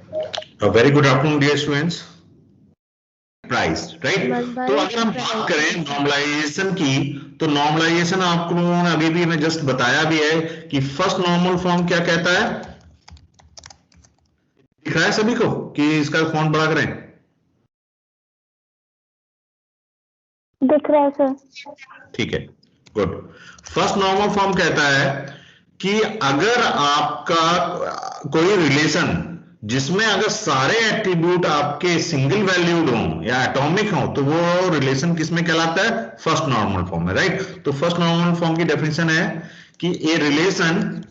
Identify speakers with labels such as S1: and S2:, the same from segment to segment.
S1: Very good afternoon dear students. Price right.
S2: बस
S1: तो
S2: भाई
S1: अगर हम बात करें नॉर्मलाइजेशन की, तो नॉर्मलाइजेशन आपको लोगों ने अभी भी मैं जस्ट बताया भी है कि फर्स्ट नॉर्मल फॉर्म क्या कहता है। दिख रहा है सभी को कि इसका फॉन्ट बड़ा करें?
S2: दिख रहा है सर।
S1: ठीक है, गुड। फर्स्ट नॉर्मल फॉर्म कहता है कि अगर आपका कोई रिलेशन जिसमें अगर सारे एट्रीब्यूट आपके सिंगल वैल्यूड हों या एटॉमिक हों, तो वो रिलेशन किसमें कहलाता है? फर्स्ट नॉर्मल फॉर्म में, राइट। तो फर्स्ट नॉर्मल फॉर्म की डेफिनेशन है कि a relation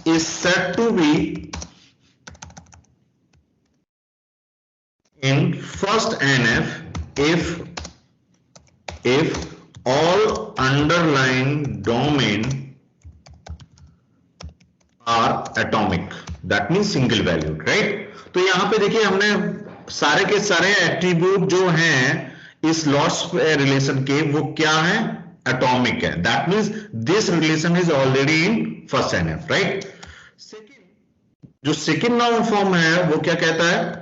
S1: is said to be in first NF if all underlying domain are atomic, that means single valued, right। तो यहां पे देखिए हमने सारे के सारे एट्रीब्यूट जो हैं इस लॉस रिलेशन के, वो क्या है? एटॉमिक है। That means this relation is already in first NF, right. जो सेकेंड नॉर्मल फॉर्म है वो क्या कहता है?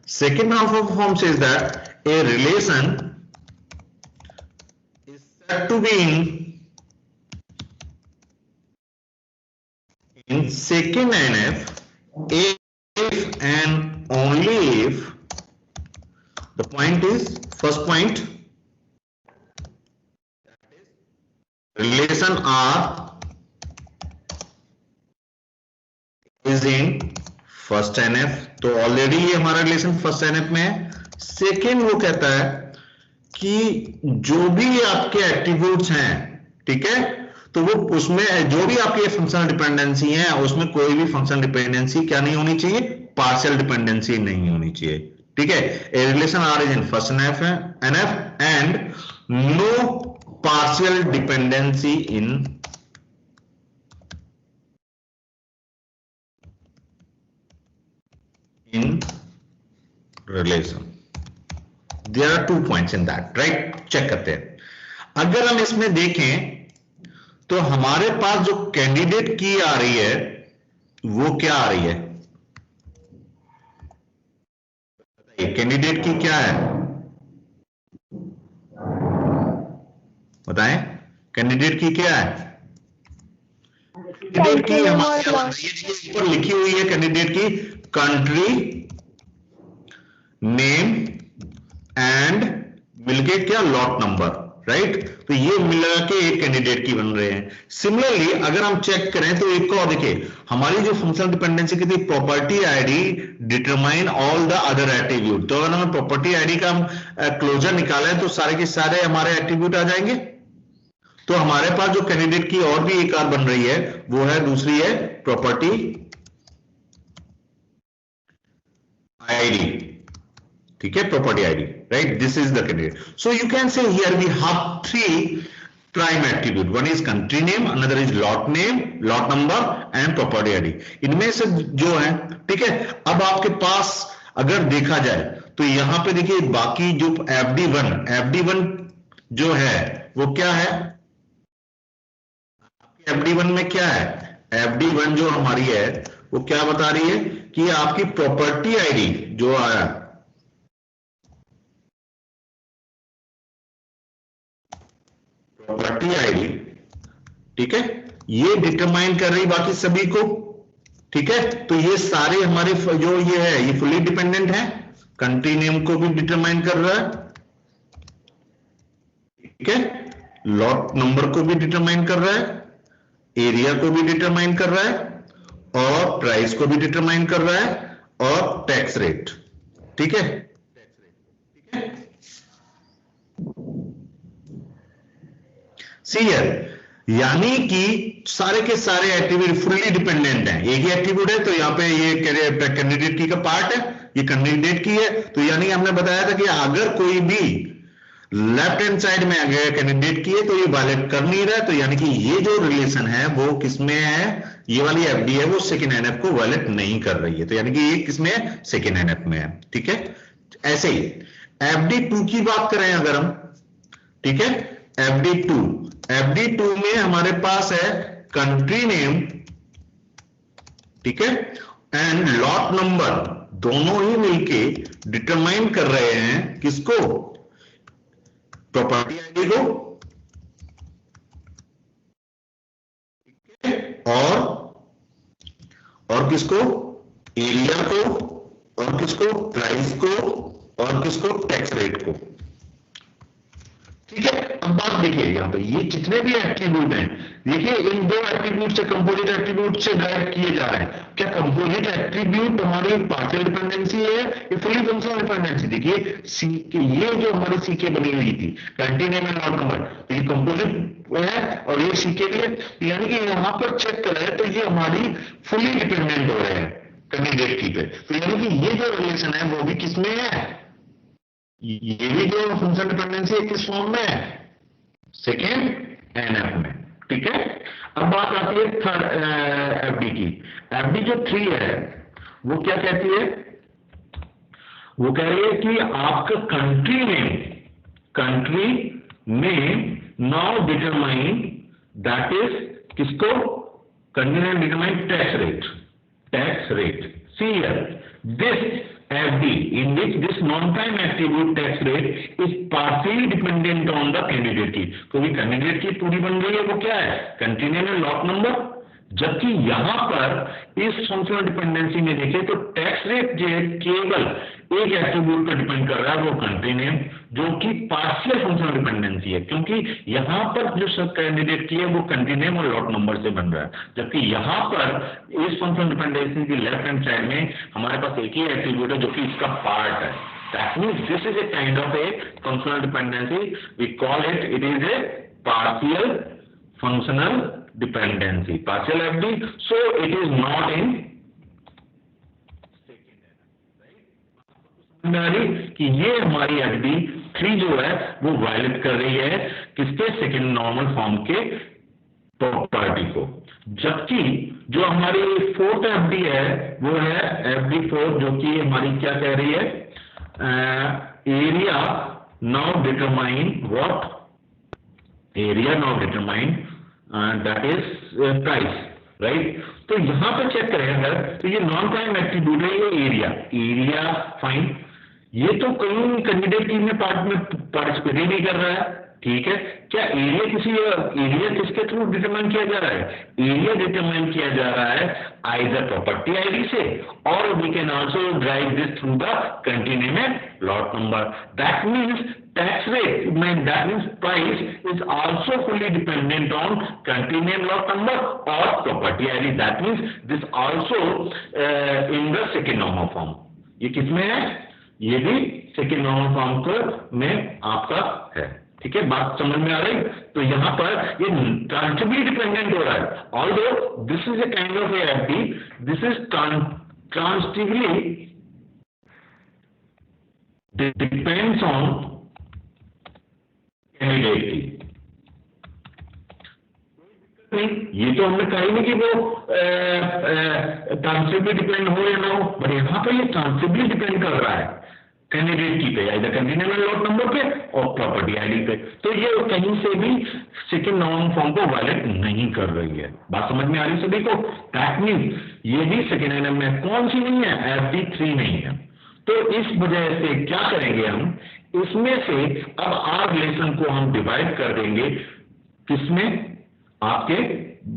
S1: Second normal form says that a relation is said to be in second NF if and only if the point is, first point, relation R is in first NF. तो already ये हमारा relation first NF में है। Second वो कहता है कि जो भी आपके एट्रीब्यूट्स हैं, ठीक है, तो वो उसमें जो भी आपकी फंक्शनल डिपेंडेंसी है उसमें कोई भी फंक्शनल डिपेंडेंसी क्या नहीं होनी चाहिए? पार्शियल डिपेंडेंसी नहीं होनी चाहिए, ठीक है। A relation R is in first NF and no partial dependency in relation. There are 2 points in that, right? Check करते हैं। अगर हम इसमें देखें तो हमारे पास जो कैंडिडेट की आ रही है वो क्या आ रही है? कैंडिडेट की क्या है बताएं? कैंडिडेट की क्या है? कैंडिडेट की हमारे ऊपर लिखी हुई है कैंडिडेट की कंट्री नेम एंड मिलके क्या? Lot number, right. तो ये मिला के एक कैंडिडेट की बन रहे हैं। सिमिलरली अगर हम चेक करें तो एक और देखिए, हमारी जो फंक्शनल डिपेंडेंसी की थी property ID determine all the other attribute. तो अगर हमें प्रॉपर्टी आईडी का हम क्लोजर निकाला है तो सारे के सारे हमारे एट्रीब्यूट आ जाएंगे। तो हमारे पास जो कैंडिडेट की और भी एक और बन रही है वो है, दूसरी है प्रॉपर्टी आईडी, ठीक है, property ID, right. This is the candidate. So you can say here we have 3 prime attribute, one is country name, another is lot name, lot number and property ID. इनमें से जो है, ठीक है। अब आपके पास अगर देखा जाए तो यहां पे देखिए बाकी जो एफडी1 जो है वो क्या है? एफडी1 में क्या है? एफडी1 जो हमारी है वो क्या बता रही है कि आपकी प्रॉपर्टी आईडी जो आया, प्रॉपर्टी आईडी, ठीक है, ये डिटरमाइन कर रही बाकी सभी को, ठीक है। तो ये सारे हमारे जो ये है ये फुली डिपेंडेंट है। कंट्री नेम को भी डिटरमाइन कर रहा है, ठीक है, लॉट नंबर को भी डिटरमाइन कर रहा है, एरिया को भी डिटरमाइन कर रहा है और प्राइस को भी डिटरमाइन कर रहा है और टैक्स रेट, ठीक है। सी हियर, यानी कि सारे के सारे एट्रीब्यूट फुल्ली डिपेंडेंट हैं। एक ही एट्रीब्यूट है तो यहाँ पे ये कैंडिडेट की का पार्ट है, ये कैंडिडेट की है। तो यानी हमने बताया था कि अगर कोई भी लेफ्ट हैंड साइड में अगर कैंडिडेट की है तो ये वायलेट कर नहीं रहा है। तो यानी कि ये जो रिलेशन है वो किसमें है? ये वाली एफडी है वो सेकेंड एनएफ को वायलेट नहीं कर रही है। तो यानी कि ये किसमें है? सेकेंड एनएफ में है, ठीक है। ऐसे ही FD2 की बात करें अगर हम, ठीक है, FD2 में हमारे पास है कंट्री नेम, ठीक है, एंड लॉट नंबर, दोनों ही मिलके डिटरमाइन कर रहे हैं किसको, प्रॉपर्टी आईडी को, और किसको, एरिया को, और किसको, प्राइस को, और किसको, टैक्स रेट को। ठीक है, अब बात देखिए यहां पे ये जितने भी एट्रीब्यूट हैं, देखिए इन दो एट्रीब्यूट से, कंपोजिट एट्रीब्यूट से डायरेक्ट किए जा रहे हैं। क्या कंपोजिट एट्रीब्यूट हमारी पार्शियल डिपेंडेंसी है या फुली फंक्शनल डिपेंडेंसी? देखिए सी के, ये जो हमारी सी के बनी हुई थी कंटिन्यूम एंड लॉट नंबर, ये कंपोजिट है और ये सी के लिए, यानी कि यहां पर चेक करें तो ये हमारी फुली डिपेंडेंट हो रहे हैं कैंडिडेट की पे। तो यानी कि ये जो रिलेशन है वो भी किसमें है, ये भी जो फंक्शनल डिपेंडेंसी है किस फॉर्म में है, सेकेंड एनएफ में। ठीक है, अब बात आती है थर्ड एफडी की। एफडी जो 3 है वो क्या कहती है, वो कह रही है कि आपका कंट्री में नाउ डिटरमाइन, दैट इज किसको, country name determine tax rate. See here this FD in which this non-prime attribute tax rate is partially dependent on the candidate की, क्योंकि कैंडिडेट की पूरी बन रही है वो क्या है, country name and lot number, जबकि यहां पर इस फंक्शनल डिपेंडेंसी में देखें तो टैक्स रेट जो केवल एक एट्रीब्यूट पर डिपेंड कर रहा है, वो कंट्री नेम, जो कि पार्शियल फंक्शनल डिपेंडेंसी है, क्योंकि यहां पर जो सब कैंडिडेट की है वो कंट्री नेम और लॉट नंबर से बन रहा है, जबकि यहां पर इस फंक्शनल डिपेंडेंसी की लेफ्ट हैंड साइड में हमारे पास एक ही एट्रीब्यूट है जो कि इसका पार्ट है। That means this is a kind of a functional dependency, we call it is a partial functional dependency, partial FD, so it is not in second NF, कि ये हमारी FD 3 जो है वो वायलेट कर रही है किसके, सेकेंड नॉर्मल फॉर्म के प्रॉपर्टी को। जबकि जो हमारी फोर्थ FD है वो है FD4, जो कि हमारी क्या कह रही है, area now determine what, area now determine that is price, right. तो यहां पर चेक करें अगर, तो ये नॉन प्राइम एट्रीब्यूट है, ये एरिया फाइन, ये तो कहीं कैंडिडेट टीम में पार्टिसिपेट ही नहीं कर रहा है, ठीक है। क्या एरिया किसके थ्रू डिटरमाइन किया जा रहा है, एरिया डिटरमाइन किया जा रहा है आइदर प्रॉपर्टी आईडी से, और we can also drive this through the country name and lot number. That means tax rate, that means price is also fully dependent on country name, lot number or property ID. That means this also in the second normal form. ये किसमें है, ये भी second normal form को में आपका है। ठीक है, बात समझ में आ रही। तो यहां पर ये ट्रांसिटिवली डिपेंडेंट हो रहा है, although this is a kind of FD, this is transitively depends on candidate. ये तो हमने कहा ही नहीं कि वो ट्रांसिटिवली डिपेंड हो या ना हो, बट यहाँ पे ये ट्रांसिटिवली डिपेंड कर रहा है कैंडिडेट की पे, either country name and lot number पे और प्रॉपर्टी आईडी पे। तो ये कहीं से भी सेकंड नॉर्मल फॉर्म को वायलेट नहीं कर रही है। बात समझ में आ रही सभी को? दैट मींस ये भी सेकंड एनएम में कौन सी नहीं है, FD3 नहीं है। तो इस वजह से क्या करेंगे हम, इसमें से अब आर रिलेशन को हम डिवाइड कर देंगे किसमें, आपके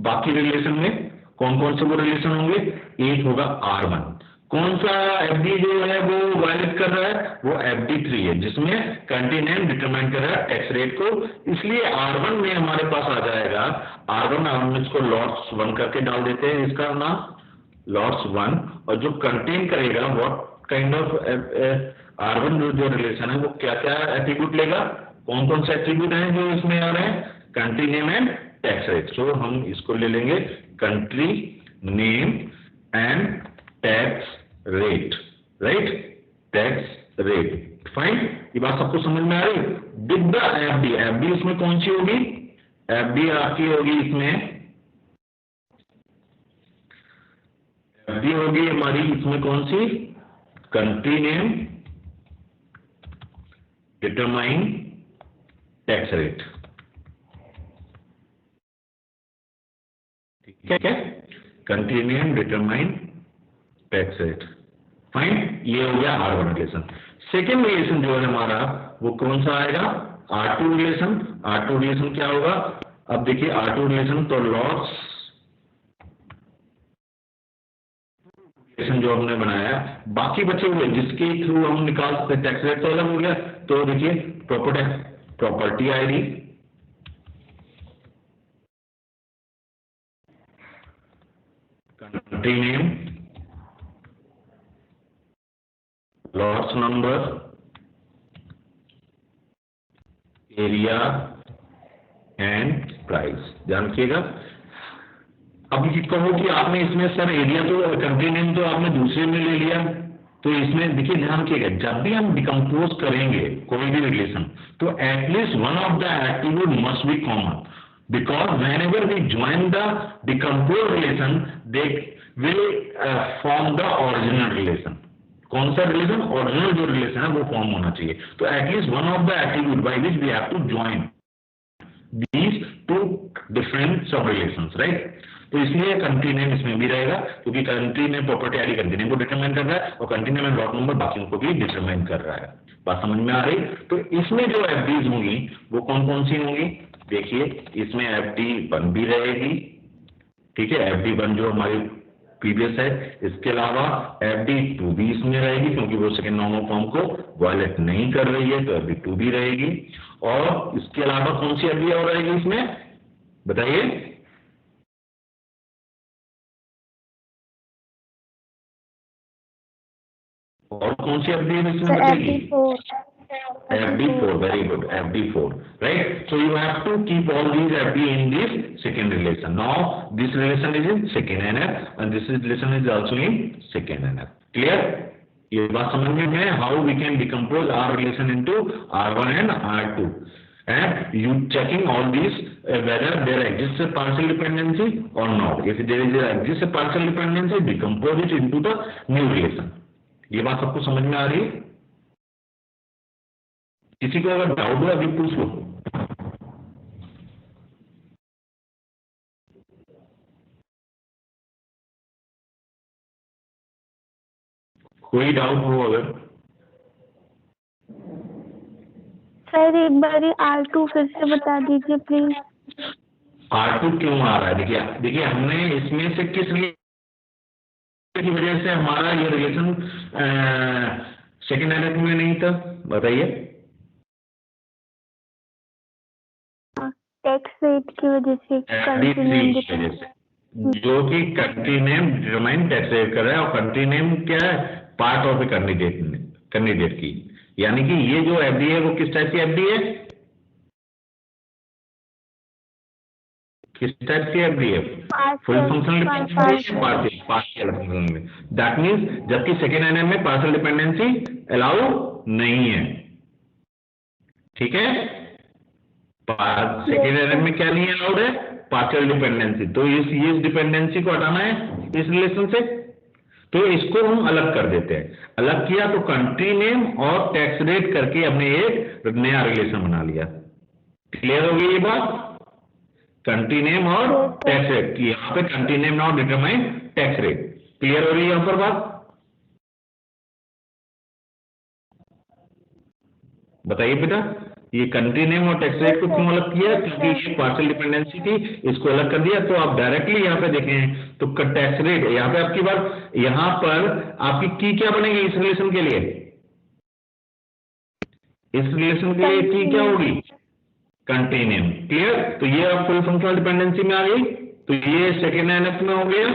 S1: बाकी रिलेशन में। कौन कौन से वो रिलेशन होंगे, एक होगा R1, कौन सा FD जो है वो वायलेट कर रहा है, वो FD3 है, जिसमें कंट्री नेम डिटरमाइन कर रहा है टैक्स रेट को। इसलिए R1 में हमारे पास आ जाएगा, R1 हम इसको लॉट्स 1 करके डाल देते हैं, इसका नाम लॉट्स 1, और जो कंटेन करेगा व्हाट काइंड ऑफ R1 जो रिलेशन है वो क्या क्या एट्रीब्यूट लेगा, कौन कौन से एट्रीब्यूट हैं जो इसमें आ रहे हैं, country name and tax rate. So हम इसको ले लेंगे country name and tax rate, right, tax rate, fine. ये बात सबको समझ में आ रही। विद द FD इसमें कौन सी होगी, FD आपकी होगी इसमें, FD होगी हमारी इसमें कौन सी, country name determine tax rate. ठीक है, country name determine tax rate. Fine, ये हो गया R1 रिलेशन। सेकेंड रिलेशन जो है हमारा वो कौन सा आएगा? R2 relation. R2 रिलेशन क्या होगा? अब देखिए R2 रिलेशन तो लॉस रिलेशन जो हमने बनाया, बाकी बचे हुए जिसके थ्रू हम निकाल सकते, टैक्स रेट तो अलग हो गया। तो देखिए property ID, country name, lots number, area and price. ध्यान रखिएगा। अब ये कहो कि आपने इसमें सर एरिया तो कंट्री नेम तो आपने दूसरे में ले लिया, तो इसमें देखिए ध्यान रखिएगा, जब भी हम डिकम्पोज करेंगे कोई भी रिलेशन तो at least one of the attribute must be common, because whenever we join the decomposed relation they will form the original relation। कौन सा रिलेशन? ओरिजिनल जो रिलेशन है वो फॉर्म होना चाहिए। तो at least one of the attribute by which we have to join these two different sub relations, right. तो इसलिए कंट्री नेम इसमें भी रहेगा, क्योंकि country name property ID country name को डिटरमाइन कर रहा है और country name and lot number बाकियों को भी डिटरमाइन कर रहा है। बात समझ में आ रही? तो इसमें जो एफडीज होंगी वो कौन कौन सी होंगी? देखिए इसमें FD1 भी रहेगी, ठीक है, FD1 जो हमारी प्रीवियस है। इसके अलावा FD2 भी इसमें रहेगी, क्योंकि वो सेकेंड नॉर्मल फॉर्म को वायलेट नहीं कर रही है, तो FD2 भी रहेगी। और इसके अलावा कौन सी FD और रहेगी इसमें, बताइए? और कौन सी FD इसमें बचेगी? FD4, very good, FD4, right? So you have to keep all these FD in this second relation. Now this relation is in second NF and this relation is also in second NF. Clear? ये बात समझ में है? How we can decompose our relation into R1 and R2, and you checking all these whether there exists a partial dependency or not. If there exists a partial dependency, decompose it into the new relation. ये बात सबको समझ में आ रही है? किसी को अगर डाउट हो अभी पूछ लो। कोई डाउट हो अगर?
S2: सर एक बार R2 फिर से बता दीजिए प्लीज।
S1: R2 क्यों आ रहा है? देखिए हमने इसमें से किस की वजह से हमारा ये रिलेशन सेकेंड एनएफ में नहीं था, बताइए?
S2: टैक्स रेट की वजह से,
S1: जो कि country name determine tax rate कर रहा है, और कंट्री नेम क्या है? पार्ट ऑफ ए कैंडिडेट की, यानी कि ये जो एफडी है वो किस टाइप की एफडी है? किस टाइप की एफडी है? Full functional dependency, partial functional. That means जबकि सेकेंड एनएम में पार्शियल डिपेंडेंसी अलाउ नहीं है, ठीक है। सेकेंड एनएम में क्या नहीं अलाउड है? Partial dependency. तो इस डिपेंडेंसी को हटाना है इस रिलेशन से, तो इसको हम अलग कर देते हैं। अलग किया तो कंट्री नेम और टैक्स रेट करके हमने एक नया रिलेशन बना लिया। क्लियर हो गई ये बात? कंट्री नेम और टैक्स रेट की, यहाँ पे country name now determine tax rate. Clear हो रही है यहाँ पर बात? बताइए बेटा, ये कंट्री नेम और टैक्स रेट को क्यों अलग किया? क्योंकि ये पार्शियल डिपेंडेंसी थी, इसको अलग कर दिया। तो आप डायरेक्टली यहाँ पे देखें तो टैक्स रेट, यहाँ पे आपकी बात, यहाँ पर आपकी की क्या बनेगी इस रिलेशन के लिए? इस रिलेशन के लिए की क्या होगी? Country name. क्लियर? तो ये अब फुल फंक्शनल डिपेंडेंसी में आ गई, तो ये सेकेंड एनएफ में हो गया।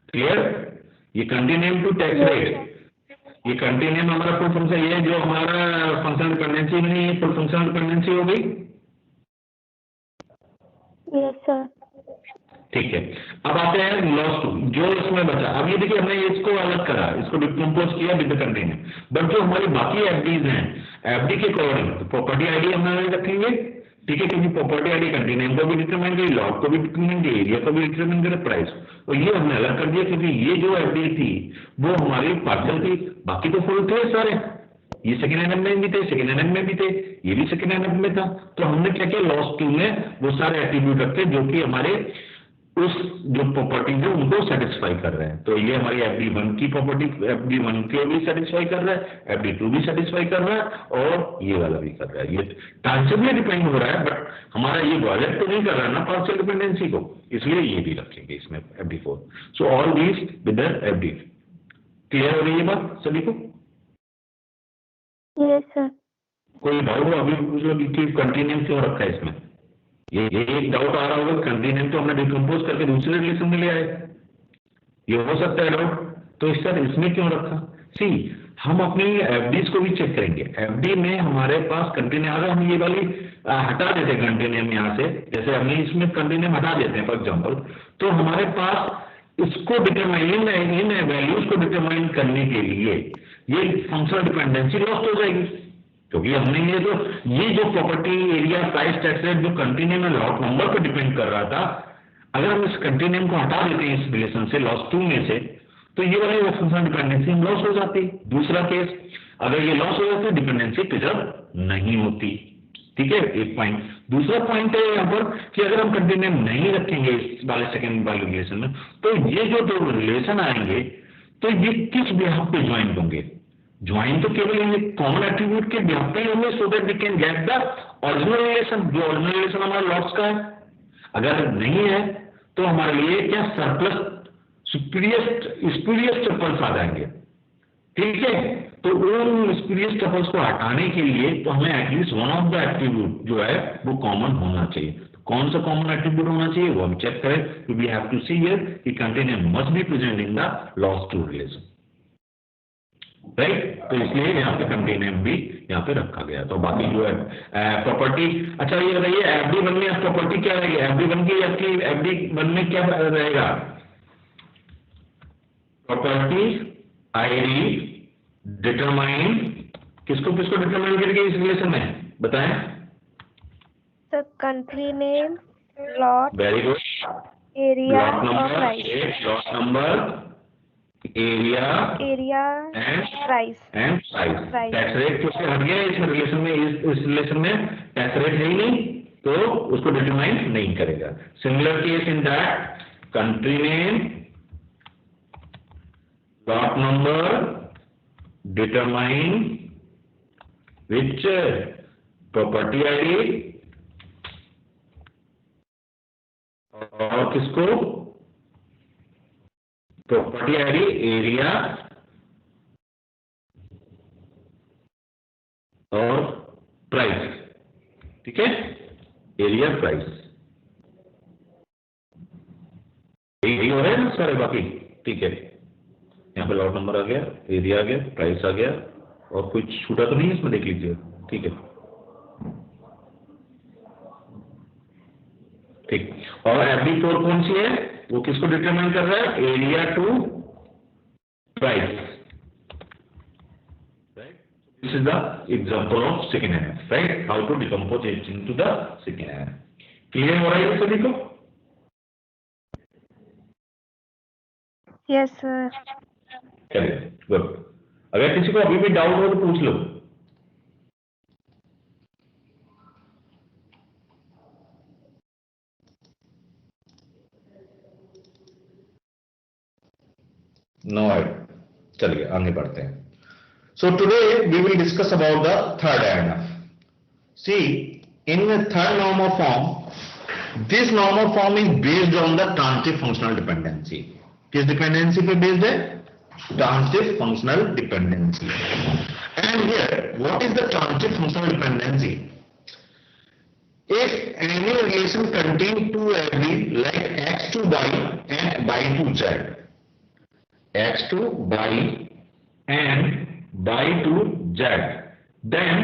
S1: क्लियर? ये country name to tax rate, ये कंट्री नेम हमारा फुल फंक्शन, ये जो हमारा फंक्शनल डिपेंडेंसी में नहीं, ये फुल फंक्शनल डिपेंडेंसी हो गई।
S2: Yes sir.
S1: ठीक है, अब आते हैं लॉस टू, जो इसमें बचा। अब ये देखिए हमने इसको अलग करा, इसको डिकम्पोज किया with the country name, but जो हमारी बाकी एफडीज हैं, एफडी के अकॉर्डिंग तो प्रॉपर्टी आईडी हम रखेंगे, ठीक है, क्योंकि प्रॉपर्टी आईडी कंट्री नेम को भी डिटरमाइन करी, लॉट को भी डिटरमाइन करी, एरिया को भी डिटरमाइन करे, प्राइस, और ये हमने अलग कर दिया क्योंकि ये जो एफडी थी वो हमारी पार्सल थी, बाकी तो फुल थे सारे, ये सेकेंड एनएफ में भी थे, सेकेंड एनएफ में भी थे, ये भी सेकेंड एनएफ में था। तो हमने क्या किया, लॉस 2 में वो सारे एट्रीब्यूट रखे जो कि हमारे उस जो प्रॉपर्टी है उनको सेटिस्फाई कर रहे हैं। तो ये हमारी FD1 की प्रॉपर्टी, FD1 को भी सेटिस्फाई कर रहा है, FD2 भी सेटिस्फाई कर रहा है, और ये वाला भी कर रहा है। ये ट्रांसिटिवली डिपेंड हो रहा है, बट हमारा ये वायलेट तो नहीं कर रहा है ना पार्शियल डिपेंडेंसी को, इसलिए ये भी रखेंगे इसमें FD4। So all these with FD। Clear हो रही है बात सभी को?
S2: Yes sir.
S1: कोई डाउट अभी मतलब कंटिन्यू क्यों रखा है इसमें? ये एक डाउट आ रहा होगा, कंटिन्यू तो हमने डिकम्पोज करके दूसरे रिलेशन में ले आए, ये हो सकता है डाउट, तो इस तरह इसमें क्यों रखा? सी, हम अपनी एफडीज को भी चेक करेंगे। एफडी में हमारे पास कंटिन्यू, अगर हम ये वाली हटा देते हैं कंटिन्यू यहाँ से, जैसे हमने इसमें कंटिन्यू हटा देते हैं फॉर एग्जाम्पल, तो हमारे पास इसको डिटरमाइन, इन वैल्यूज को डिटरमाइन करने के लिए ये फंक्शनल डिपेंडेंसी लॉस्ट हो जाएगी, क्योंकि हमने ये जो property area price tax rate जो कंटिन्यू में लॉट नंबर पर डिपेंड कर रहा था, अगर हम इस कंटिन्यूम को हटा देते हैं इस रिलेशन से, लॉस 2 में से, तो ये वाली फंक्शनल डिपेंडेंसी लॉस हो जाती। दूसरा केस, अगर ये लॉस हो जाती डिपेंडेंसी प्रिजर्व नहीं होती। ठीक है, एक पॉइंट। दूसरा पॉइंट है यहाँ पर कि अगर हम कंटिन्यूम नहीं रखेंगे इस वाले सेकेंड वाले रिलेशन में, तो ये जो दो रिलेशन आएंगे तो ये किस बिहाफ पे ज्वाइंट होंगे? ज्वाइन तो केवल ये कॉमन एट्रीब्यूट के बिहाफ पे होंगे, so that we can get the original relation, जो ओरिजिनल रिलेशन हमारा लॉस का है। अगर नहीं है तो हमारे लिए क्या सरप्लस स्पूरियस टपल्स आ जाएंगे। ठीक है, तो उन स्पूरियस टपल्स को हटाने के लिए तो हमें at least one of the attribute जो है वो कॉमन होना चाहिए। तो कौन सा कॉमन एट्रीब्यूट होना चाहिए वो हम चेक करें, तो we have to see here कि continuum must be present in the loss 2 relation, right. तो इसलिए यहाँ पे कंटिन्यूम भी यहाँ पे रखा गया। तो बाकी जो है प्रॉपर्टी, अच्छा ये बताइए FD1 में प्रॉपर्टी क्या रहेगी? FD1 की आपकी FD1 में क्या रहेगा? प्रॉपर्टी आईडी डिटरमाइन, किसको किसको डिटरमाइन करेगी इस रिलेशन में बताएं?
S3: The country name, lot,
S1: very good,
S3: area
S1: lot
S3: or
S1: number,
S3: price.
S1: Lot number, area
S3: and price.
S1: Tax rate क्योंकि हट गया इस रिलेशन में, इस रिलेशन में टैक्स रेट है ही नहीं, तो उसको डिटरमाइन नहीं करेगा। Similar case in that country name, lot number, determine which property ID, और किसको? प्रॉपर्टी आईडी, एरिया और प्राइस। ठीक है, एरिया प्राइस, यही हो रहा है ना सारे बाकी। ठीक है, यहाँ पे लॉट नंबर आ गया, एरिया आ गया, प्राइस आ गया, और कुछ छूटा तो नहीं है इसमें, देख लीजिए। ठीक है, ठीक। और FD4 कौन सी है? वो किसको डिटरमाइन कर रहा है? Area to price, right. This is the example of second NF, right, how to decompose it into the second NF. Clear हो रहा है सभी को?
S3: Yes sir.
S1: चलिए, गुड। अगर किसी को अभी भी डाउट हो तो पूछ लो। नो चलिए आगे बढ़ते हैं। So today we will discuss about the third NF. See, in third normal form, this normal form is based on the transitive functional dependency. किस डिपेंडेंसी पे बेस्ड है? Transitive functional dependency. And here what is the transitive functional dependency? If any relation contain two FD like X to Y and Y to Z, X to Y and Y to Z, then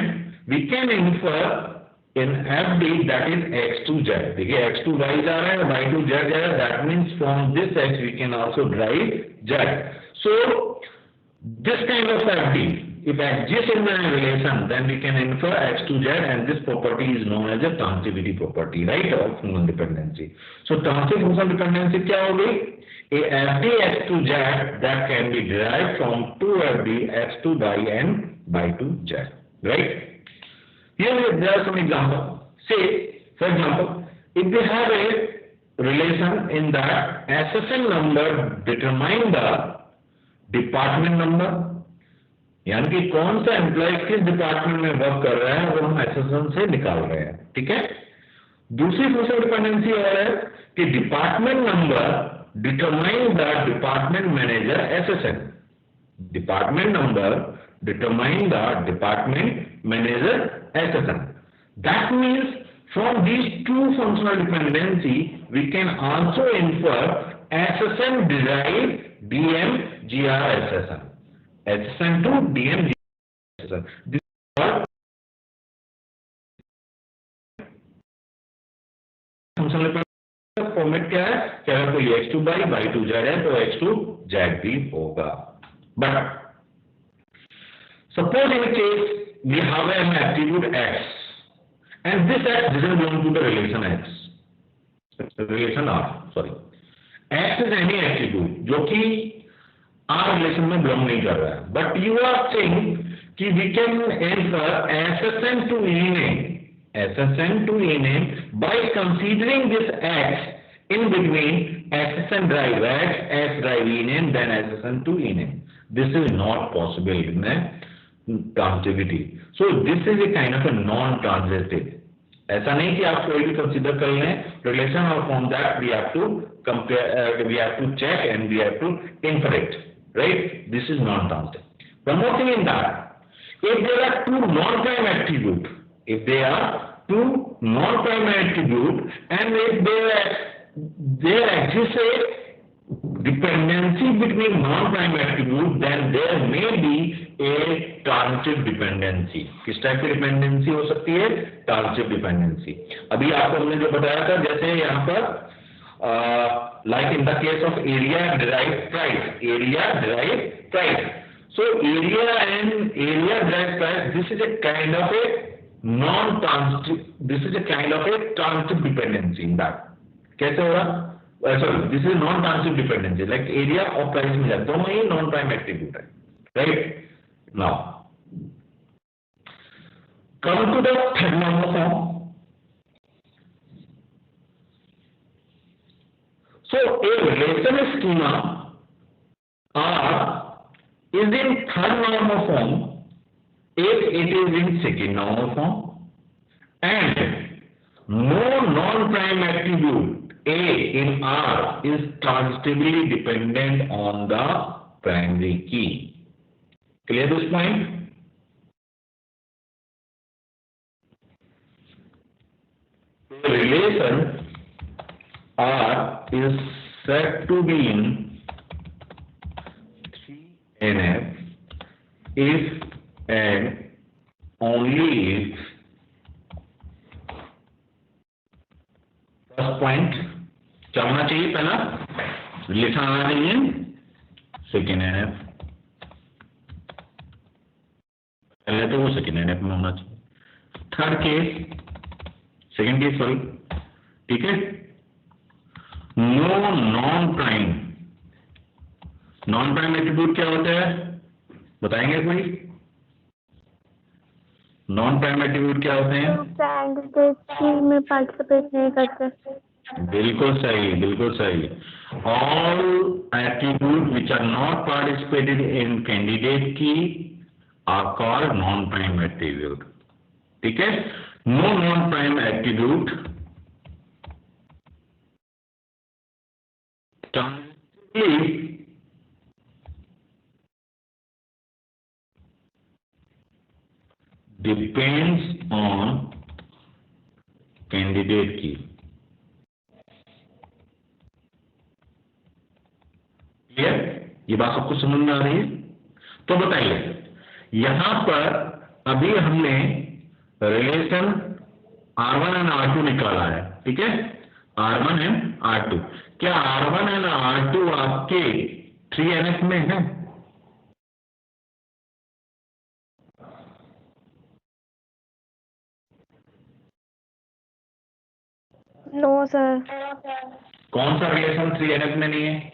S1: we can infer in FD that is X to Z. देखिए X to Y जा रहा है, Y to Z जा रहा है, that means from this X we can also derive Z. So this kind of FD, if exists in the relation, then we can infer x to z, and this property is known as a transitivity property, right, of function dependency. So transitive function dependency क्या होगी? A fd x to z that can be derived from 2fd x to y and y to z, right? Here there are some examples. Say, for example, if they have a relation in that SSN number determine the department number, यानी कि कौन सा employ किस department में work कर रहा है वो हम एसएसएन से निकाल रहे हैं, ठीक है। दूसरी फंक्शनल डिपेंडेंसी और है कि department number determine the department manager SSN, department number determine the department manager SSN. That means from these two functional dependency we can also infer SSN derive DM GR SSN, SSN to DM GR SSN. This functional format क्या है कि अगर कोई x to y, y to z है तो x to z भी होगा। But suppose in a case we have an attribute x and this x doesn't belong to the relation x, relation R, sorry. X is any attribute जो कि R relation में belong नहीं कर रहा है, but you are saying कि we can infer SSN to ename, SSN to ename by considering this X in between SSN drive X, S drive ename, then SSN to ename. This is not possible in a transitivity. So this is a kind of a non-transitive. ऐसा नहीं कि आप कोई भी consider कर लें relation और from that we have to compare, we have to check and we have to infer it, right? This is non transitive. One more thing in that, if there are two non prime attribute, if there are two non prime attribute and if there exists a dependency between non-prime attribute, then there may be a transitive dependency. किस type की dependency हो सकती है? Transitive dependency. अभी आपको हमने जो बताया था, जैसे यहाँ पर like in the case of area derived price, area derived price. So area and area derived price, this is a kind of a non-transitive, this is a kind of a transitive dependency in that. कैसे होगा? Sorry, this is non-transitive dependency, like area और price मिला, दोनों ही non-prime attribute है, right? Now, come to the third normal form. So, a relation schema R is in third normal form if it is in second normal form, and no non-prime attribute A in R is transitively dependent on the primary key. Clear this point? The relation R is said to be in 3NF if and only if first point क्या होना चाहिए? पहला relation आना चाहिए second NF, पहले तो वो second NF में होना चाहिए। Third case, second case sorry, ठीक है, no non prime, non prime attribute क्या होता है बताएंगे कोई? नॉन प्राइम एट्रीब्यूट क्या होते हैं?
S2: में पार्टिसिपेट नहीं करते।
S1: बिल्कुल सही, बिल्कुल सही। All attribute which are not participated in candidate key are called non prime attribute, ठीक है। No non prime attribute depends on candidate key. ये बात सबको समझ में आ रही है? तो बताइए, यहां पर अभी हमने रिलेशन R1 एंड R2 निकाला है, ठीक है, R1 एंड R2। क्या R1 एंड R2 आपके 3NF में है?
S3: No sir.
S1: कौन सा रिलेशन 3NF में नहीं है?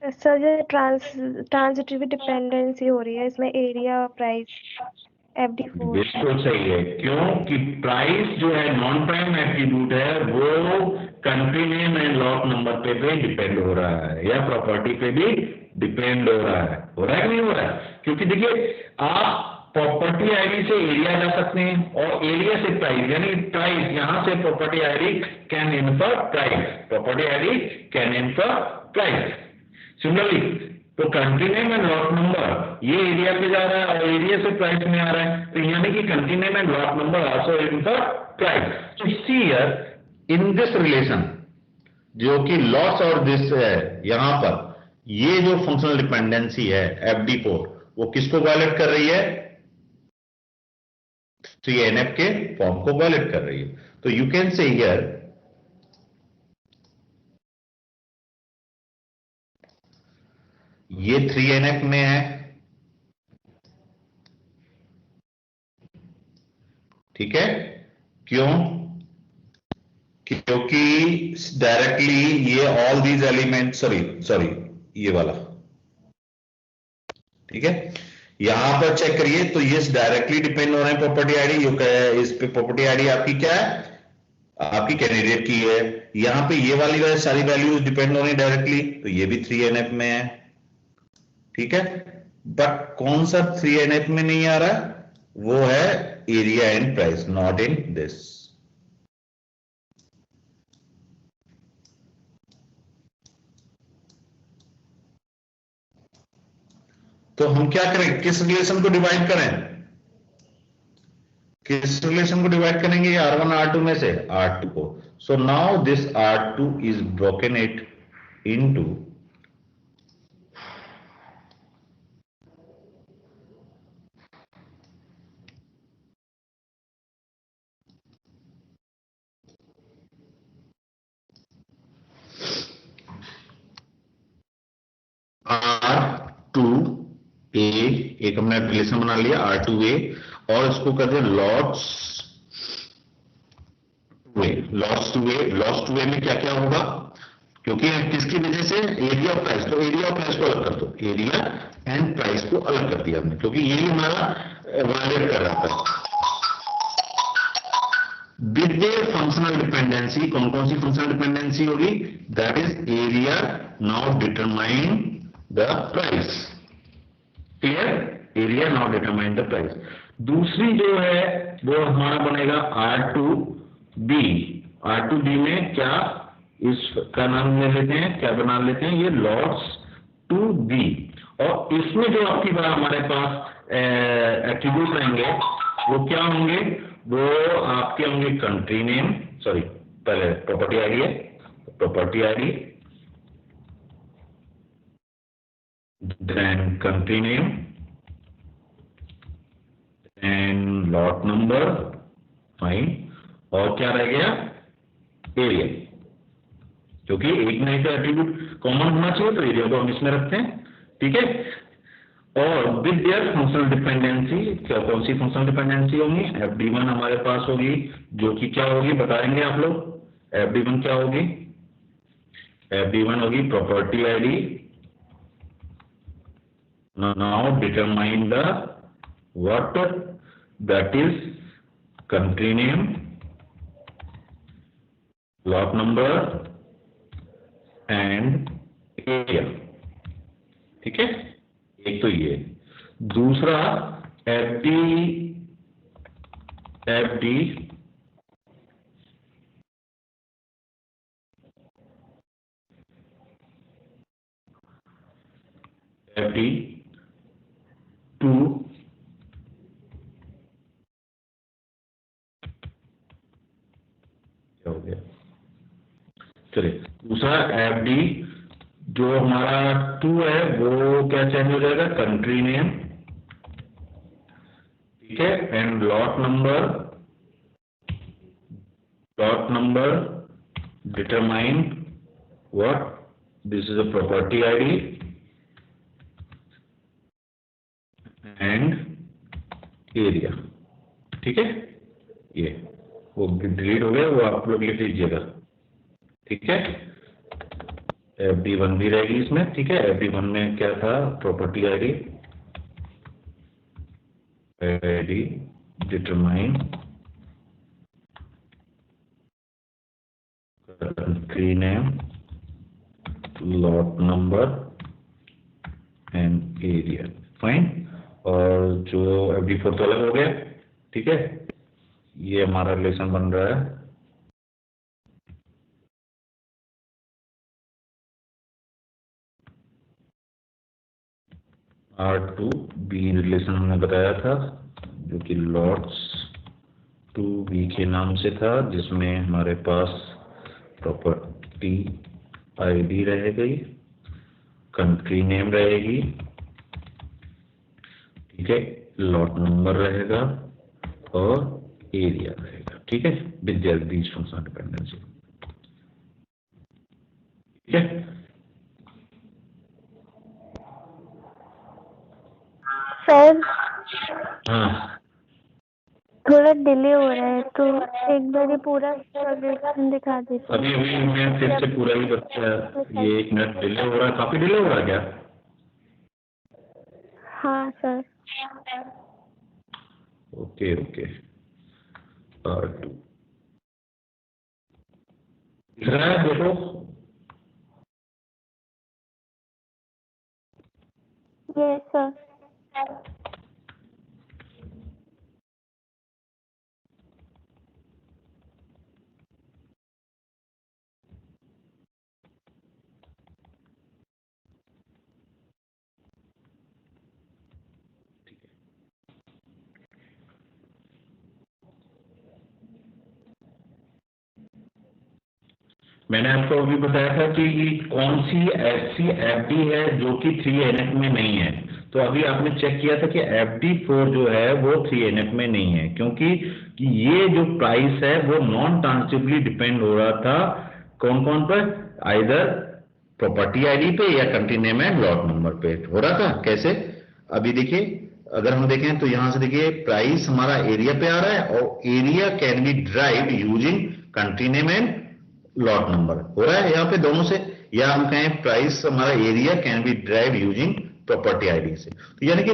S3: सर ये ट्रांजिटिव डिपेंडेंसी हो रही है इसमें, एरिया प्राइस FD4।
S1: बिल्कुल सही है, क्योंकि प्राइस जो है नॉन प्राइम एट्रीब्यूट है, वो country name and lot number पे भी डिपेंड हो रहा है या प्रॉपर्टी पे भी डिपेंड हो रहा है कि नहीं हो रहा है? क्योंकि देखिए, आप प्रॉपर्टी आईडी से एरिया जा सकते हैं और एरिया से प्राइस, यानी प्राइस यहां से property ID can infer price, property ID can infer price. Similarly तो country name and lot number ये एरिया पे जा रहा है और एरिया से प्राइस में आ रहा है, तो यानी कि country name and lot number also infer price. तो see here in this relation जो कि लॉस और दिस है, यहां पर ये जो फंक्शनल डिपेंडेंसी है FD4 वो किसको वायलेट कर रही है? 3NF के फॉर्म को वायलेट कर रही है। तो यू कैन से हियर ये 3NF में है, ठीक है? क्यों? क्योंकि डायरेक्टली ये ऑल दीज एलिमेंट, सॉरी ये वाला, ठीक है? यहां पर चेक करिए तो ये डायरेक्टली डिपेंड हो रहे हैं प्रॉपर्टी आईडी। इस पे प्रॉपर्टी आईडी आपकी क्या है? आपकी कैंडिडेट की है। यहां पे ये वाली सारी वैल्यूज डिपेंड हो रही है डायरेक्टली, तो ये भी 3NF में है, ठीक है? बट कौन सा 3NF में नहीं आ रहा? वो है area and price, not in this. तो हम क्या करें? किस रिलेशन को डिवाइड करें? किस रिलेशन को डिवाइड करेंगे? R1 R2 में से R2 को। So now this R2 is broken it into R2A, एक हमने रिलेशन बना लिया R2A, और इसको कर दिया लॉट्स 2A में क्या क्या होगा? क्योंकि किसकी वजह से? एरिया ऑफ प्राइस, तो एरिया ऑफ प्राइस को अलग कर दो, एरिया एंड प्राइस को अलग कर दिया हमने, क्योंकि यही हमारा वायलेट कर रहा था। विद देयर फंक्शनल डिपेंडेंसी, कौन कौन सी फंक्शनल डिपेंडेंसी होगी? That is area now determine the price, clear? Area now determine the price. दूसरी जो है वो हमारा बनेगा R2B। R2B में क्या, इसका नाम ले लेते हैं, क्या बना लेते हैं? ये लॉट्स 2B। और इसमें जो आपकी बात हमारे पास एट्रीब्यूट रहेंगे वो क्या होंगे? वो आपके होंगे कंट्री नेम, सॉरी पहले प्रॉपर्टी आईडी है, property ID, then country name and lot number, fine, और क्या रह गया? एरिया, क्योंकि एक नहीं तो एट्रीब्यूट कॉमन होना चाहिए, तो एरिया को हम इसमें रखते हैं, ठीक है? और विद देयर फंक्शनल डिपेंडेंसी, क्या कौन सी फंक्शनल डिपेंडेंसी होगी? FD1 हमारे पास होगी, जो कि क्या होगी बताएंगे आप लोग? FD1 क्या होगी? FD1 होगी property ID now determine the what, that is country name, lot number and area, ठीक है? एक तो ये, दूसरा FD FD2 हो गया, चलिए दूसरा FD जो हमारा 2 है वो क्या चेंज हो जाएगा? कंट्री नेम, ठीक है? And lot number determine what? This is a property ID and area, ठीक है? ये वो डिलीट हो गया, वो आप लोग लिख लीजिएगा, ठीक है। FD1 भी रहेगी इसमें, ठीक है। FD1 में क्या था, property ID determine country name, lot number and area, fine. और जो FD4 तो अलग हो गया, ठीक है। ये हमारा रिलेशन बन रहा है R2B रिलेशन हमने बताया था, जो कि लॉट्स 2B के नाम से था, जिसमें हमारे पास प्रॉपर्टी आईडी रहेगी, कंट्री नेम रहेगी, ठीक है, लॉट नंबर रहेगा और एरिया रहेगा, ठीक है, विद दीज फंक्शनल डिपेंडेंसी, ठीक है।
S2: सर
S1: हाँ,
S2: थोड़ा डिले हो रहा है, तो एक बार पूरा सॉल्यूशन दिखा दीजिए।
S1: अभी मैं फिर से पूरा ही बच्चा, ये 1 मिनट डिले हो रहा है, काफी डिले हो रहा है क्या?
S2: हाँ सर।
S1: ओके ओके, R2 दिख रहा है, देखो।
S2: Yes sir.
S1: मैंने आपको अभी बताया था कि कौन सी ऐसी FD है जो कि 3NF में नहीं है। तो अभी आपने चेक किया था कि FD4 जो है वो 3NF में नहीं है, क्योंकि ये जो प्राइस है वो नॉन ट्रांजिटिवली डिपेंड हो रहा था कौन कौन पर, आइदर प्रॉपर्टी आईडी पे या country name and lot number पे हो रहा था। कैसे, अभी देखिए, अगर हम देखें तो यहां से देखिए प्राइस हमारा एरिया पे आ रहा है, और area can be derived using country name and lot number हो रहा है यहाँ पे दोनों से, या हम कहें प्राइस हमारा area can be drive using property ID से। तो यानी कि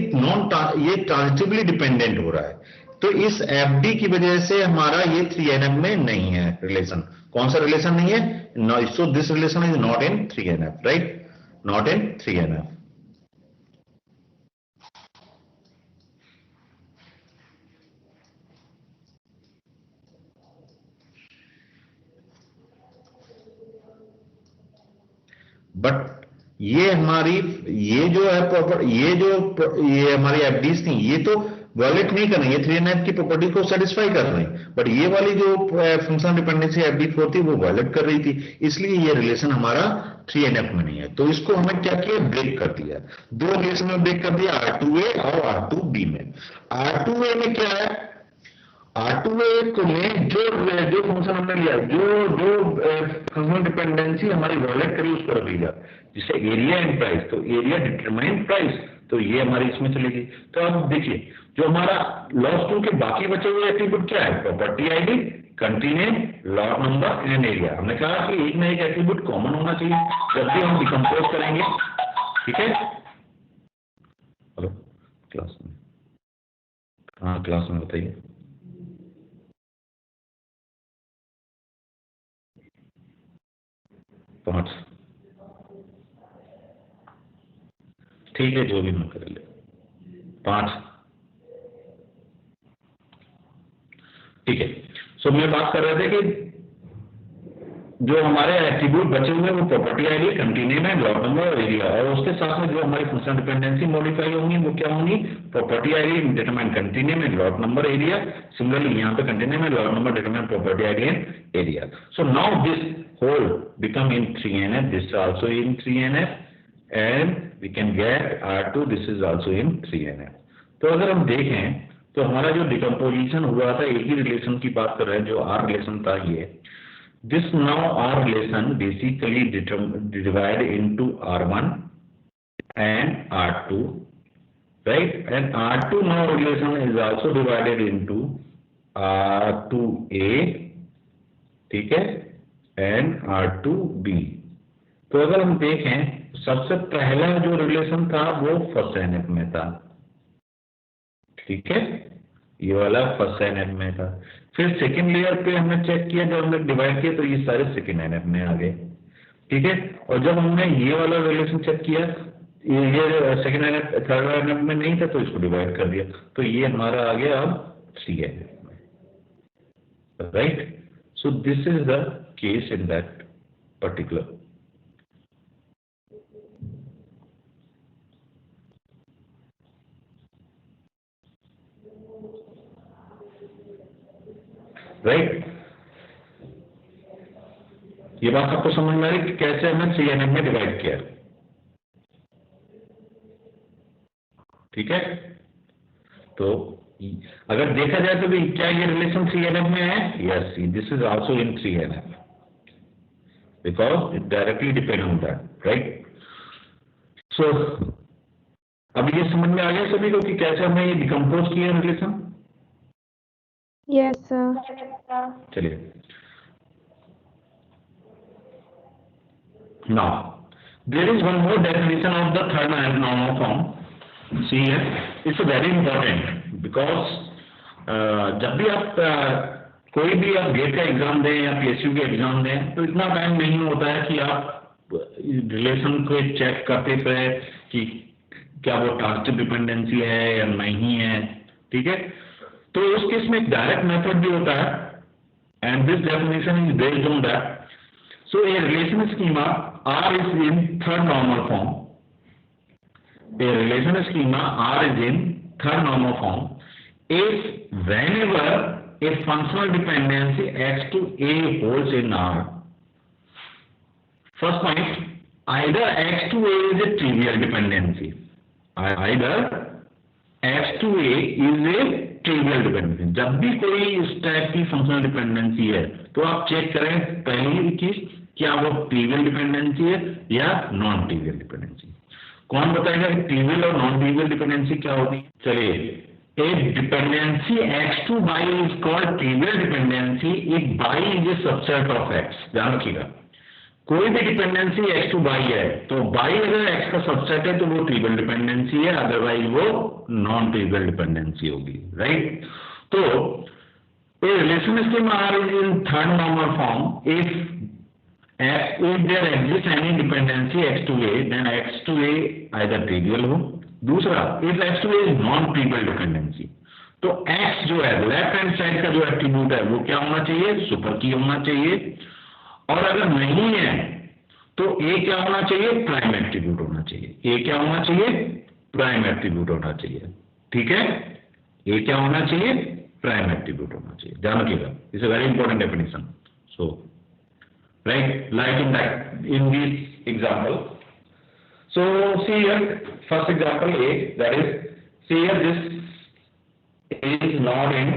S1: ये ट्रांजिटिवली डिपेंडेंट हो रहा है। तो इस FD की वजह से हमारा ये 3NF में नहीं है रिलेशन। कौन सा रिलेशन नहीं है? So this relation is not in 3NF, right, not in 3NF। But ये हमारी, ये जो है प्रॉपर, ये हमारी FDs थी, ये तो वॉलेट नहीं कर रही, ये 3NF की प्रॉपर्टी को सेटिस्फाई कर रही, बट ये वाली जो फंक्शनल डिपेंडेंसी FD4 थी वो वॉलेट कर रही थी, इसलिए ये रिलेशन हमारा 3NF में नहीं है। तो इसको हमने क्या किया, ब्रेक कर दिया, दो रिलेशन में ब्रेक कर दिया, R2A और R2B में। R2A में क्या है, R2A में जो फंक्शन हमने लिया, जो फंक्शनल डिपेंडेंसी हमारी वॉलेट करी उसको रख लिया, जिसे एरिया एंड प्राइस, तो एरिया डिटरमाइन प्राइस, तो ये हमारी इसमें चलेगी। तो अब देखिए, जो हमारा लॉस 2 के बाकी बचे हुए एट्रीब्यूट क्या है, property ID, country name, lot number and area. हमने कहा कि एक ना एक एट्रीब्यूट कॉमन होना चाहिए जब भी हम डिकम्पोज करेंगे, ठीक है। हेलो क्लास में, हाँ क्लास में बताइए। पांच, ठीक है, जो भी मैं कर ले, 5, ठीक है। सो मैं बात कर रहे थे कि जो हमारे एट्रीब्यूट बचे हुए हैं वो प्रॉपर्टी आईडी, कंट्री नेम है, लॉट नंबर और एरिया, और उसके साथ में जो हमारी फंक्शनल डिपेंडेंसी मॉडिफाई होंगी वो क्या होंगी, property ID determine country name and lot number area. Similarly यहाँ पे country name and lot number determine property ID and area. So now this whole become in 3NF, this is also in 3NF, and we can get R2, this is also in 3NF। तो अगर हम देखें तो हमारा जो decomposition हुआ था, एक ही रिलेशन की बात कर रहे हैं, जो R रिलेशन था ये, this now R relation basically divided into R1 and R2, right, and R2 now relation is also divided into R2A, ठीक है, एंड R2B। तो अगर हम देखें सबसे पहला जो रिलेशन था वो फर्स्ट एनएफ में था, ठीक है, ये वाला फर्स्ट एनएफ में था। फिर सेकंड लेयर पे हमने चेक किया, जब हमने डिवाइड किया तो ये सारे सेकंड एनएफ में आ गए, ठीक है। और जब हमने ये वाला रिलेशन चेक किया, ये सेकंड एनएफ थर्ड एनएफ में नहीं था तो इसको डिवाइड कर दिया, तो ये हमारा आ गया अब सी एनएफ में, right. So this is the case in that particular. Right, ये बात आपको समझ में आ रही कि कैसे हमने सीएनएफ में डिवाइड किया, ठीक है। तो अगर देखा जाए तो भी क्या ये रिलेशन सीएनएफ में है? Yes, this is also in CNF because it directly depend on that, right. So अब ये समझ में आ गया सभी को कि कैसे हमने ये डिकम्पोज किया रिलेशन?
S3: Yes sir.
S1: चलिए, now there is one more definition of the third normal form. See here, it's very important because जब भी आप कोई भी आप गेट का एग्जाम दें या पीएसयू के एग्जाम दें तो इतना टाइम नहीं होता है कि आप रिलेशन को चेक करते रहे कि क्या वो ट्रांजिटिव डिपेंडेंसी है या नहीं है, ठीक है। तो उस केस में एक डायरेक्ट मेथड भी होता है and this definition is based on that. So a relation schema R is in third normal form. A relation schema R is in third normal form if whenever a functional dependency X to A holds in R. First point, either X to A is a trivial dependency. Either X to A is a trivial dependency. जब भी कोई इस type की functional dependency है तो आप check करें पहली चीज क्या वो ट्रिवियल डिपेंडेंसी है या नॉन ट्रिवियल डिपेंडेंसी। कौन बताएगा ट्रिवियल और नॉन ट्रिवियल डिपेंडेंसी क्या होती है? चलिए, एक dependency x to y is called trivial dependency if y is a subset of x। ध्यान रखिएगा, कोई भी डिपेंडेंसी x टू y है तो y अगर x का सबसेट है तो वो ट्रिवियल डिपेंडेंसी है, अदरवाइज वो नॉन ट्रिवियल डिपेंडेंसी होगी, राइट। तो a relation schema R is in third normal form if there exists any dependency x to a, then x to a either trivial हो। दूसरा, if x to a is non trivial dependency, तो x जो है left hand side का जो attribute है वो क्या होना चाहिए? सुपर की होना चाहिए। और अगर नहीं है तो a क्या होना चाहिए? प्राइम एट्रीब्यूट होना चाहिए। a क्या होना चाहिए? प्राइम एट्रीब्यूट होना चाहिए, ठीक है। a क्या होना चाहिए? प्राइम एट्रीब्यूट होना चाहिए। ध्यान रखिएगा, it's a very important definition. So right, like in this example. So see here, first example A, that is, see here this is not in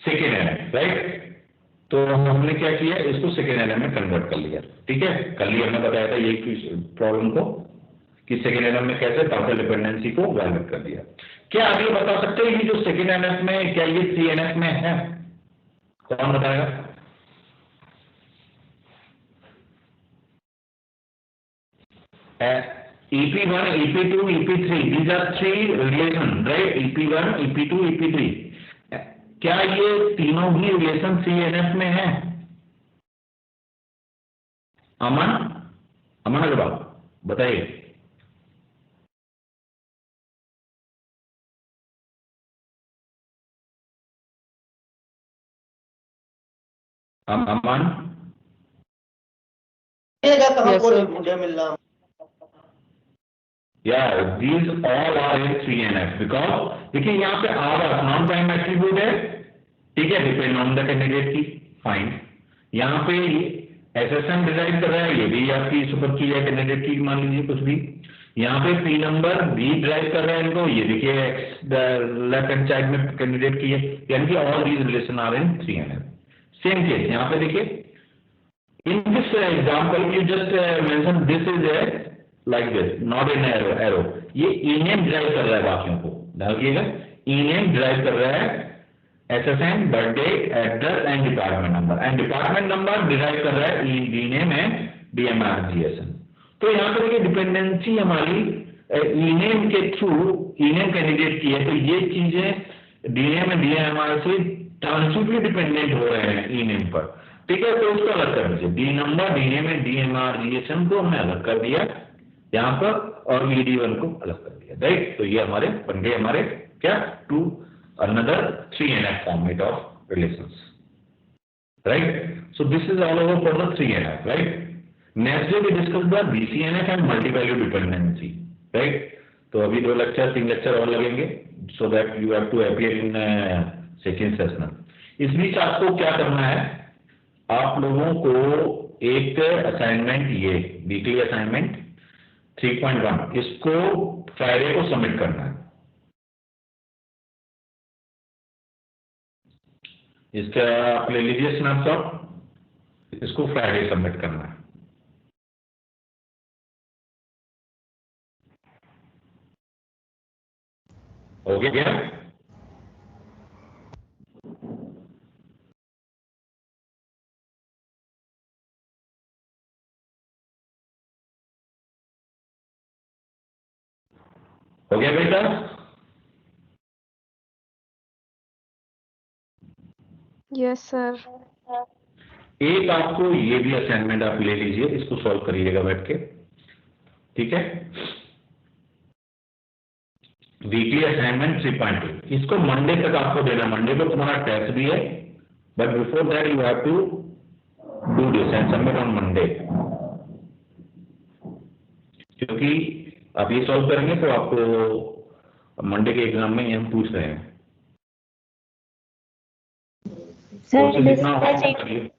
S1: second NF, right? तो हमने क्या किया, इसको सेकेंड NF में कन्वर्ट कर लिया, ठीक है। कल ही हमने बताया था ये प्रॉब्लम को कि सेकेंड NF में कैसे पार्शियल डिपेंडेंसी को वैलिड कर दिया। क्या आप ये बता सकते हैं कि जो सेकेंड NF में क्या ये CNF में है? कौन बताएगा? EP1, EP2, EP3, these are three relations, right? EP1, EP2, EP3. क्या ये तीनों ही रिलेशन CNF में है? अमन अग्रवाल बताइए। अमन, yeah, these all are in 3NF because देखिए यहाँ पे R नॉन प्राइम एट्रीब्यूट है, ठीक है, डिपेंड ऑन द कैंडिडेट की, फाइन। यहाँ पे SSM डिराइव कर रहा है, ये भी आपकी सुपर की है कैंडिडेट की, मान लीजिए कुछ भी। यहाँ पे P नंबर B ड्राइव कर रहा है इनको, ये देखिए लेफ्ट हैंड साइड में कैंडिडेट की है, यानी कि all these relation are in 3NF। Same case यहाँ पे देखिए, in this example you just mention this is like this, not in arrow, ये इन्हें ड्राइव कर रहा है बाकियों को, डालिएगा। ई नेम डिराइव कर रहा है SSN, birthday, address and department number, and department number derive कर रहा है ई नेम एंड DMR GSN। तो यहाँ पर देखिए डिपेंडेंसी हमारी ईनेम के थ्रू ईनेम कैंडिडेट की है, तो ये चीजें डीएम एंड DMR से ट्रांसिटिवली डिपेंडेंट हो रहे हैं ईनेम पर, ठीक है। तो उसको अलग कर दीजिए, D number, DM and DMR GSN को हमने अलग कर दिया यहाँ पर, और ED1 को अलग कर दिया, राइट। तो ये हमारे बन गए हमारे क्या to another 3NF format of relations, right. So this is all over for the 3NF, right. Next day we discuss the BCNF and multi value dependency, right. तो अभी 2 लेक्चर 3 लेक्चर और लगेंगे, so that you have to appear in second session. इस बीच आपको क्या करना है, आप लोगों को एक असाइनमेंट, ये वीकली असाइनमेंट 3.1, इसको फ्राइडे को सबमिट करना है। इसका आप ले लीजिए स्नैपशॉट, इसको फ्राइडे सबमिट करना है। हो गया? हो गया बेटा?
S3: Yes sir.
S1: एक आपको ये भी असाइनमेंट आप ले लीजिए, इसको सॉल्व करिएगा बैठ के, ठीक है। वीकली असाइनमेंट 3.2, इसको मंडे तक आपको देना। मंडे को तुम्हारा टेस्ट भी है, but before that you have to do this and submit on Monday, क्योंकि आप ये सॉल्व करेंगे तो आपको मंडे के एग्जाम में ये हम पूछ रहे हैं।
S2: सर
S1: जितना हो करिए।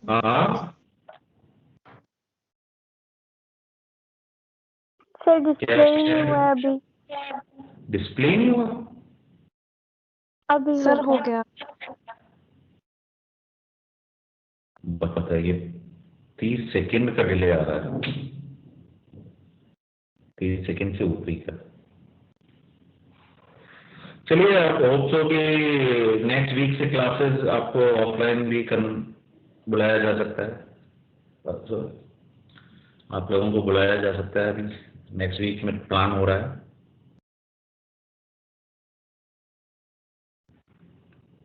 S1: हाँ
S2: सर डिस्प्ले ही नहीं हुआ अभी।
S1: डिस्प्ले नहीं हुआ
S2: अभी
S3: सर हो गया।
S1: बताइए, 30 सेकंड का डिले आ रहा है, 30 सेकंड से ऊपर ही का। चलिए, आप होप सो कि नेक्स्ट वीक से क्लासेस आपको ऑफलाइन भी बुलाया जा सकता है, तो आप लोगों को बुलाया जा सकता है। अभी नेक्स्ट वीक में प्लान हो रहा है,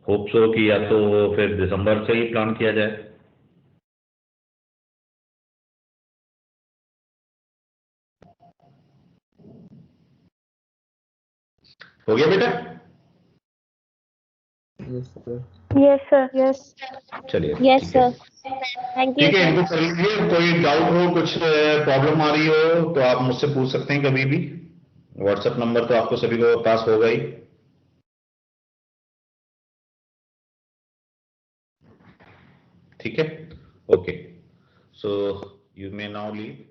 S1: होप सो कि या तो फिर दिसंबर से ही प्लान किया जाए। हो गया बेटा?
S2: Yes sir.
S3: यस।
S1: चलिए,
S2: यस
S1: ठीक है,
S2: सर। थैंक यू
S1: ठीक है।
S2: सर।
S1: इनको कर लीजिए, कोई डाउट हो, कुछ प्रॉब्लम आ रही हो तो आप मुझसे पूछ सकते हैं कभी भी। व्हाट्सएप नंबर तो आपको सभी को पास होगा ही, ठीक है। Okay, so you may now leave.